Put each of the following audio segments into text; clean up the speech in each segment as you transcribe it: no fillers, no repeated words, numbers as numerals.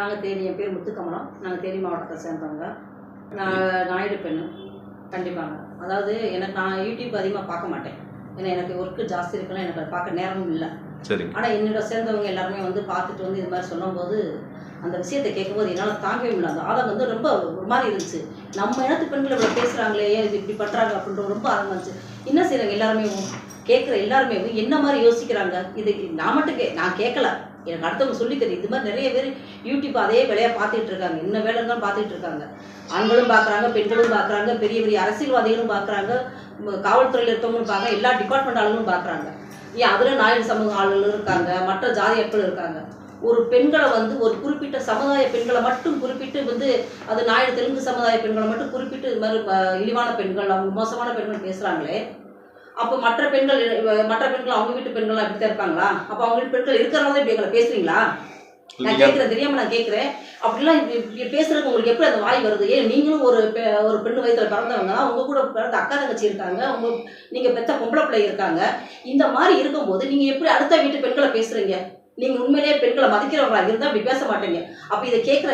நாங்கள் தேனி, என் பேர் முத்துக்கமலம். நாங்கள் தேனி மாவட்டத்தை சேர்ந்தவங்க. நான் நாயுடு பெண்ணு கண்டிப்பாங்க. அதாவது நான் யூடியூப் அதிகமாக பார்க்க மாட்டேன். ஏன்னா எனக்கு ஒர்க்கு ஜாஸ்தி இருக்குன்னா எனக்கு அதை பார்க்க நேரமும் இல்லை. சரி. ஆனால் என்னோட சேர்ந்தவங்க எல்லாருமே வந்து பார்த்துட்டு வந்து இது மாதிரி சொல்லும்போது அந்த விஷயத்தை கேட்கும்போது என்னால் தாங்கவே முடியல. அந்த ஆதங்கம் வந்து ரொம்ப ஒரு மாதிரி இருந்துச்சு. நம்ம இனத்து பெண்கள் இவ்வளோ பேசுகிறாங்களே, இது இப்படி பண்ணுறாங்க அப்படின்ற ரொம்ப ஆதங்கம் இருந்துச்சு. என்ன செய்கிறாங்க எல்லாருமே, கேட்குற எல்லாருமே என்ன மாதிரி யோசிக்கிறாங்க? இது நான் மட்டும் நான் கேட்கல, எனக்கு அடுத்தவங்க சொல்லி தெரியும். இது மாதிரி நிறைய பேர் யூடியூப் அதே வேலையாக பார்த்துட்டு இருக்காங்க. என்ன வேலை தான் பார்த்துட்டு இருக்காங்க. ஆண்களும் பார்க்குறாங்க, பெண்களும் பார்க்குறாங்க, பெரிய பெரிய அரசியல்வாதிகளும் பார்க்குறாங்க, காவல்துறையில் இருக்கவங்களும் பார்க்குறாங்க, எல்லா டிபார்ட்மெண்ட் ஆளுங்களும் பார்க்குறாங்க. ஏன் அதில் நாயுடு சமூக ஆளுங்களும் இருக்காங்க, மற்ற ஜாதி ஆட்களும் இருக்காங்க. ஒரு பெண்களை வந்து ஒரு குறிப்பிட்ட சமுதாய பெண்களை மட்டும் குறிப்பிட்டு வந்து அது நாயுடு தெலுங்கு சமுதாய பெண்களை மட்டும் குறிப்பிட்டு இது மாதிரி இழிவான பெண்கள், அவங்க மோசமான பெண்கள் பேசுகிறாங்களே, அப்போ மற்ற பெண்கள் அவங்க வீட்டு பெண்கள்லாம் இப்படி தான் இருக்காங்களா? அப்போ அவங்க வீட்டு பெண்கள் இருக்கிறனால தான் இப்படி எங்களை பேசுறீங்களா? நான் கேட்குறேன், தெரியாமல் நான் கேட்குறேன். அப்படிலாம் இப்படி பேசுறதுக்கு உங்களுக்கு எப்படி அந்த வாய் வருது? ஏன் நீங்களும் ஒரு பெண்ணு வயிற்றில் பிறந்தவங்க தான், உங்கள் கூட பிறந்த அக்கா தங்கச்சி இருக்காங்க, நீங்கள் பெற்ற பொம்பளை பிள்ளை இருக்காங்க. இந்த மாதிரி இருக்கும்போது நீங்கள் எப்படி அடுத்த வீட்டு பெண்களை பேசுகிறீங்க? நீங்கள் உண்மையிலேயே பெண்களை மதிக்கிறவங்களா இருந்தால் அப்படி பேச மாட்டீங்க. அப்போ இதை கேட்குற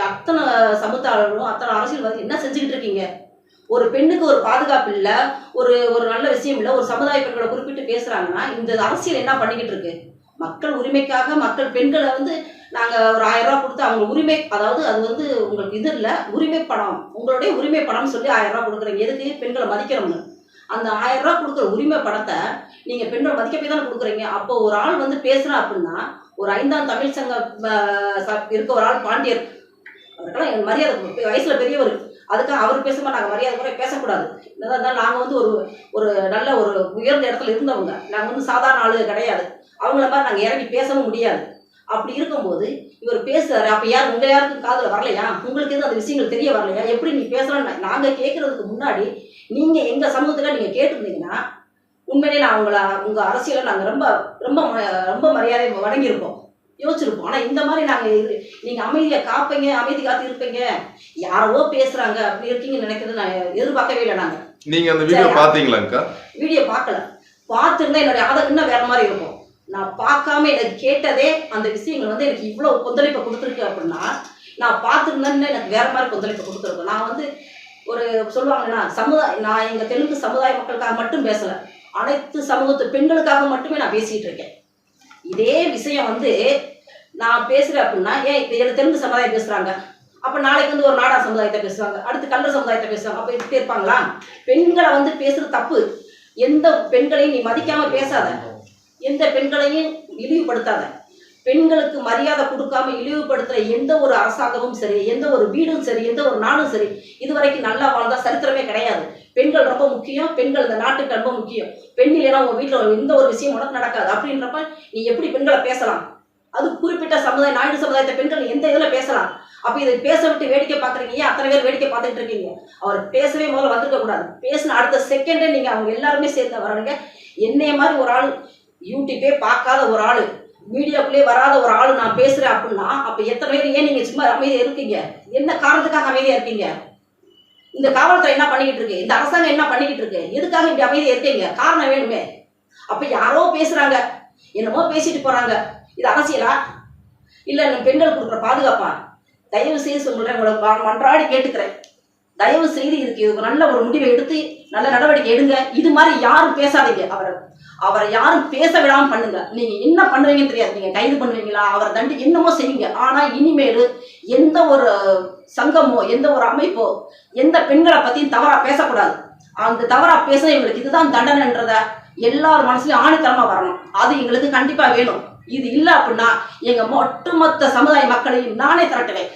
அத்தனை சமுதாயங்களும் அத்தனை அரசியல்வாதி என்ன செஞ்சுக்கிட்டு இருக்கீங்க? ஒரு பெண்ணுக்கு ஒரு பாதுகாப்பு இல்லை, ஒரு நல்ல விஷயம் இல்லை, ஒரு சமுதாய பெண்களை குறிப்பிட்டு பேசுகிறாங்கன்னா இந்த அரசியல் என்ன பண்ணிக்கிட்டு இருக்கு? மக்கள் உரிமைக்காக மக்கள் பெண்களை வந்து நாங்கள் ஒரு 1000 ரூபா கொடுத்து அவங்க உரிமை, அதாவது அது வந்து உங்களுக்கு இது இல்லை, உரிமை பணம், உங்களுடைய உரிமை பணம்னு சொல்லி 1000 ரூபா கொடுக்குறீங்க. எதுக்கு? பெண்களை மதிக்கிறவங்க. அந்த 1000 ரூபா கொடுக்குற உரிமை பணத்தை நீங்கள் பெண்களை மதிக்க போய் தானே கொடுக்குறீங்க. அப்போ ஒரு ஆள் வந்து பேசுகிறா அப்படின்னா, ஒரு 5ஆம் தமிழ் சங்கம் இருக்க ஒரு ஆள் பாண்டியர், அவருக்கெல்லாம் எங்கள் மரியாதை, வயசில் பெரியவர், அதுக்காக அவர் பேசும்போது நாங்கள் மரியாதை கூட பேசக்கூடாது. என்னதான் இருந்தாலும் நாங்கள் வந்து ஒரு நல்ல ஒரு உயர்ந்த இடத்துல இருந்தவங்க, நாங்கள் வந்து சாதாரண ஆளு கிடையாது. அவங்கள மாதிரி நாங்கள் இறங்கி பேசவும் முடியாது. அப்படி இருக்கும்போது இவர் பேசுறாரு, அப்போ உங்கள் யாருக்கும் காதில் வரலையா? உங்களுக்கு எதுவும் அந்த விஷயங்கள் தெரிய வரலையா? எப்படி நீ பேசலாம்னு நாங்கள் கேட்கறதுக்கு முன்னாடி நீங்கள் எங்கள் சமூகத்தில் நீங்கள் கேட்டிருந்தீங்கன்னா உண்மையிலே நான் உங்கள் அரசியலை நாங்கள் ரொம்ப ரொம்ப ரொம்ப மரியாதை வழங்கியிருப்போம், யோசிச்சிருப்போம். ஆனால் இந்த மாதிரி நாங்கள் நீங்கள் அமைதியாக காப்பீங்க, அமைதி காத்து இருப்பீங்க, யாரோ பேசுகிறாங்க அப்படி இருக்கீங்கன்னு நினைக்கிறது நான் எதிர்பார்க்கவே இல்லை. நீங்கள் அந்த வீடியோ பார்த்தீங்களாக்கா? வீடியோ பார்க்கல. பார்த்துருந்தா என்னுடைய ஆதங்கம் வேற மாதிரி இருக்கும். நான் பார்க்காம எனக்கு கேட்டதே அந்த விஷயங்கள் வந்து எனக்கு இவ்வளோ கொந்தளிப்பை கொடுத்துருக்கு அப்படின்னா, நான் பார்த்துருந்தேன்னு எனக்கு வேற மாதிரி கொந்தளிப்பை கொடுத்துருக்கேன். நான் வந்து ஒரு சொல்லுவாங்கன்னா நான் எங்கள் தெலுங்கு சமுதாய மக்களுக்காக மட்டும் பேசலை, அனைத்து சமூகத்து பெண்களுக்காக மட்டுமே நான் பேசிகிட்டு இருக்கேன். இதே விஷயம் வந்து நான் பேசுகிறேன் அப்படின்னா, ஏன் இப்போ தெலுங்கு சமுதாயம் பேசுகிறாங்க, அப்போ நாளைக்கு வந்து ஒரு நாடா சமுதாயத்தை பேசுவாங்க, அடுத்து கல்லர் சமுதாயத்தை பேசுவாங்க, அப்போ இப்படி இருப்பாங்களா? பெண்களை வந்து பேசுகிறது தப்பு. எந்த பெண்களையும் நீ மதிக்காமல் பேசாத, எந்த பெண்களையும் இழிவுபடுத்தாத. பெண்களுக்கு மரியாதை கொடுக்காம இழிவுபடுத்துகிற எந்த ஒரு அரசாங்கமும் சரி, எந்த ஒரு வீடும் சரி, எந்த ஒரு நாடும் சரி, இதுவரைக்கும் நல்லா வாழ்ந்தா சரித்திரமே கிடையாது. பெண்கள் ரொம்ப முக்கியம், பெண்கள் இந்த நாட்டுக்கு ரொம்ப முக்கியம். பெண் இல்லைன்னா உங்கள் வீட்டில் எந்த ஒரு விஷயம் உனக்கு நடக்காது. அப்படின்றப்ப நீ எப்படி பெண்களை பேசலாம்? அது குறிப்பிட்ட சமுதாயம், நாயுடு சமுதாயத்தை பெண்கள் எந்த இதில் பேசலாம்? அப்போ இதை பேச விட்டு வேடிக்கை பார்க்குறீங்க. ஏன் அத்தனை பேர் வேடிக்கை பார்த்துட்டு இருக்கீங்க? அவர் பேசவே முதல்ல வந்திருக்க கூடாது. பேசின அடுத்த செகண்டே நீங்கள் அவங்க எல்லாருமே சேர்த்து வராங்க. என்னைய மாதிரி ஒரு ஆள், யூடியூப்பே பார்க்காத ஒரு ஆள், மீடியாக்குள்ளே வராத ஒரு ஆள் நான் பேசுகிறேன் அப்படின்னா, அப்போ எத்தனை பேர் ஏன் நீங்கள் சும்மா அமைதியாக இருக்கீங்க? என்ன காரணத்துக்காக அமைதியாக இருக்கீங்க? இந்த காவல்துறை என்ன பண்ணிக்கிட்டு இருக்கு? இந்த அரசாங்கம் என்ன பண்ணிக்கிட்டு இருக்கு? எதுக்காக இப்படி அமைதியாக இருக்கீங்க? காரணம் வேணுமே. அப்போ யாரோ பேசுகிறாங்க, என்னமோ பேசிட்டு போகிறாங்க, இது அரசியலா இல்லை பெண்களுக்கு கொடுக்குற பாதுகாப்பா? தயவு செய்து சொல்கிறேன், உங்களை மன்றாடி கேட்டுக்கிறேன், தயவு செய்து இதுக்கு நல்ல ஒரு முடிவை எடுத்து நல்ல நடவடிக்கை எடுங்க. இது மாதிரி யாரும் பேசாதீங்க. அவரை யாரும் பேச விடாமல் பண்ணுங்க. நீங்கள் என்ன பண்ணுவீங்கன்னு தெரியாது, நீங்கள் கைது பண்ணுவீங்களா, அவரை தண்டி என்னமோ செய்யுங்க. ஆனால் இனிமேல் எந்த ஒரு சங்கமோ எந்த ஒரு அமைப்போ எந்த பெண்களை பற்றியும் தவறாக பேசக்கூடாது. அந்த தவறாக பேச எங்களுக்கு இதுதான் தண்டனைன்றத எல்லார் மனசுலையும் ஆணித்தரமாக வரணும். அது எங்களுக்கு கண்டிப்பாக வேணும். இது இல்லை அப்படின்னா எங்கள் ஒட்டுமொத்த சமுதாய மக்களையும் நானே திரட்டுவேன்.